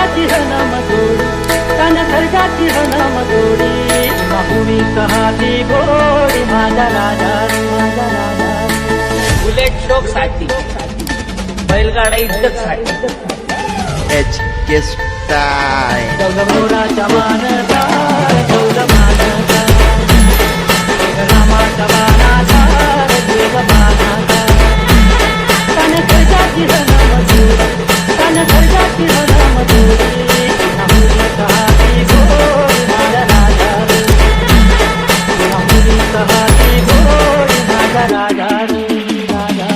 खर्गाची Hunnam गोरी तन खर्गाची Hunnam गोरी भूमी कहाती गोरी माझा राजा माझा राजा बुलेट शोक साठी बैलगाडा इज्जत साठी एच के स्टाईल मोराच्या मानता मानता रामाच्या मानाचा मानाचा तन खर्गाची हनम गोरी तन खर्गाची हनम गोरी भूमी कहाती गोरी माझा राजा भूमी कहाती गोरी माझा राजा राजा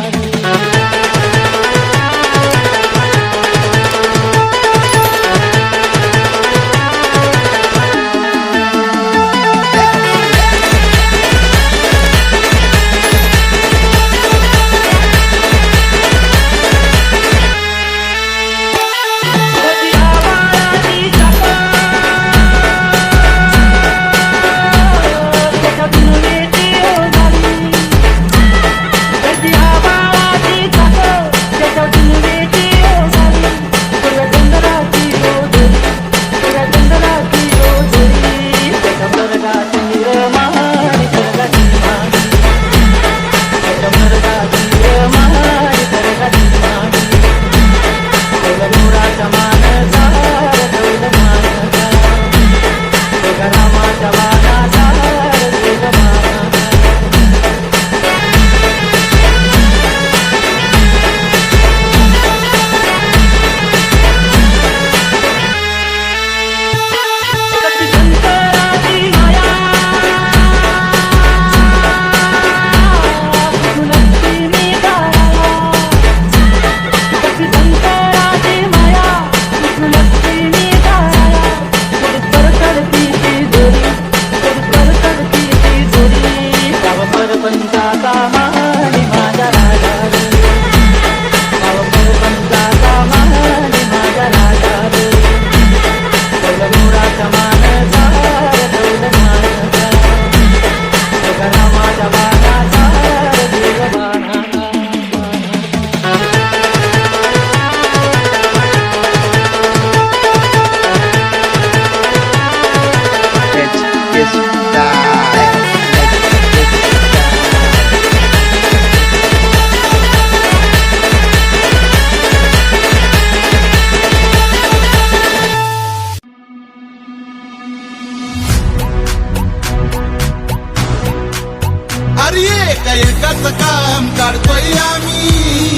एकाच काम काढतोय आम्ही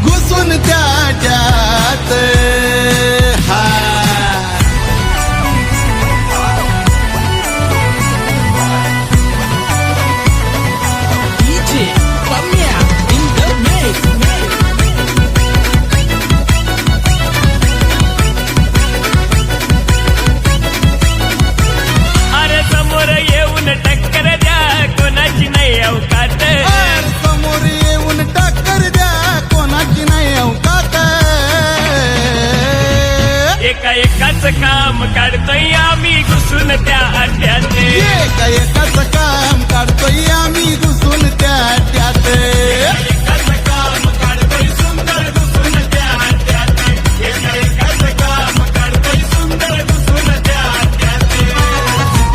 घुसून त्याच्यात हा समोर येऊन टक्कर द्या कोणाची नाही अवकात एकाच काम काढतोय आम्ही घुसून त्या अड्ड्यात एकाच काम काढतोय आम्ही घुसून त्यात एकाच काम काढतोय सुंदर घुसून त्या अड्ड्यात एकाच काम काढतोय सुंदर घुसून त्या अड्ड्यात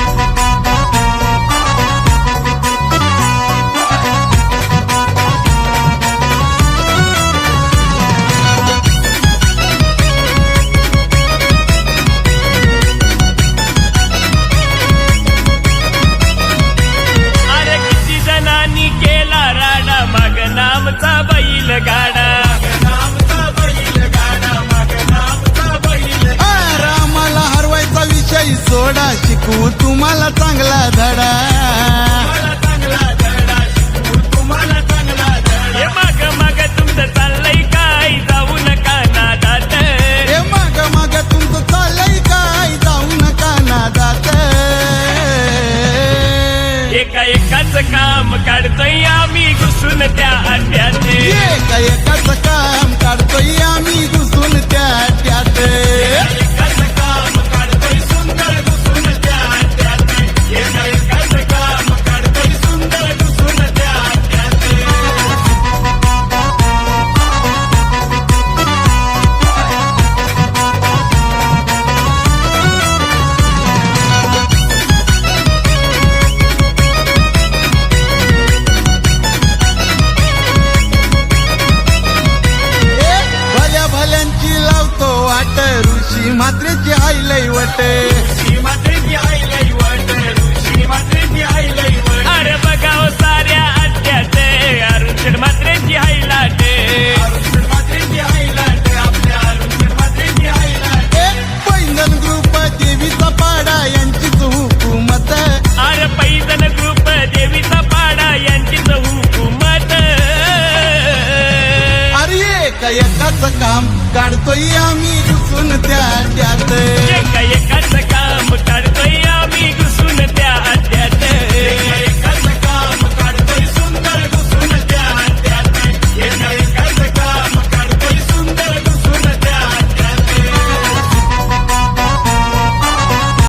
रामाला हरवायचा विषय सोडा शिकू तुम्हाला चांगला धडा माग माग तुमचं चाललंय काय जाऊ नका नादात माग तुमचं चाललंय काय जाऊ नका नादात एकाच काम काढतोय आम्ही घुसून त्या अड्ड्यात एकाच काम काढतोय आम्ही घुसून त्यात एकाच काम काढतोय सुंदर घुसून त्या अड्ड्यात एकाच काम काढतोय सुंदर घुसून त्या अड्ड्यात हाय लैवट श्रीमातेची आई लई वाट श्रीमातेची आई लई वाट अरे बघाव साऱ्या अड्ड्यात अरुण मात्रेची हाय लाट श्रीमातेची आई लाट आपल्या श्रीमातेची आई लाट पैंजण ग्रुप देवीचा पाडा यांचीच हुकूमत अरे पैजण ग्रुप देवीचा पाडा यांचीच हुकूमत अरे एकाच काम काढतोय आम्ही घुसून त्यात एका एकाच काम काढतोय आम्ही घुसून त्या अड्ड्यात